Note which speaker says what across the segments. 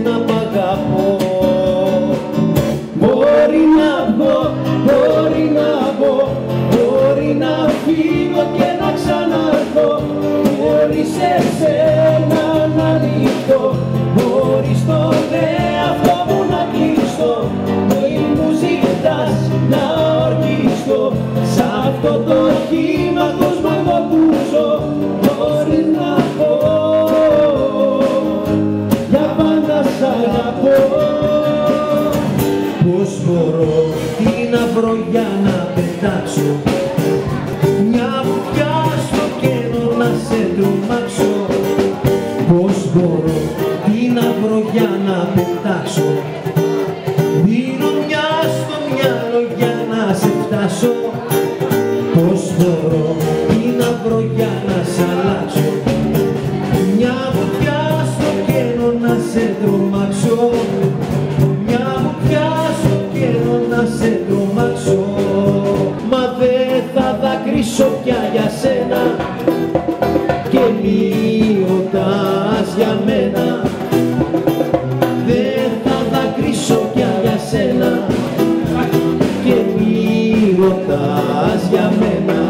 Speaker 1: να μ' αγαπώ. Μπορεί να βγω, μπορεί να βγω, μπορεί να φύγω και να ξαναρθώ, μπορεί σε σένα να λυθώ, μπορεί στον εαυτό μου να κλειστώ, μπορεί μου ζητάς να ορκιστώ, σ' αυτό το χύμα κόσμο εγώ που ζω. Μπορεί να πω, για πάντα σ' αγαπώ. Πώς μπορώ, τι να βρω για να πετάξω, μια βουτιά στο κενό να σε τρομάξω. Πώς μπορώ, τι να βρω για να πετάξω, δίνω μια στο μυαλό για να σε φτάσω. Πώς μπορώ, τι να βρω για να σ' αλλάξω, μια βουτιά στο κενό να σε τρομάξω, μια βουτιά στο κενό να σε τρομάξω. Μα δεν θα δακρύσω πια για σένα και μη ρωτάς για μένα, δεν θα δακρύσω πια για σένα και μη ρωτάς για μένα.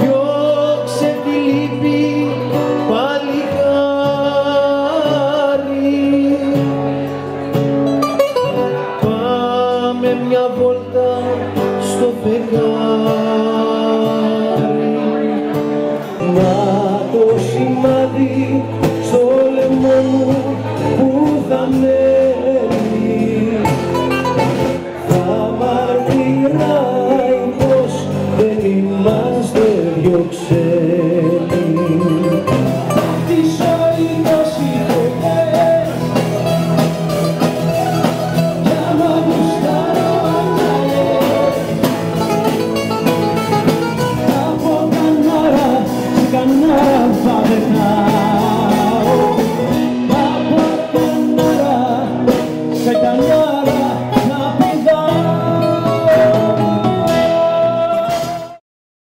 Speaker 1: Διώξε τη λύπη παλικάρι, πάμε μια βόλτα στο φεγγάρι, να το σημάδι στο λαιμό μου που θα μένει, θα μαρτυράει πως δεν είμαστε δυο ξένοι. Τη ζωή τόσοι φορές για να γουστάρω αγκαλιές, από κανάρα σε κανάρα πάμε.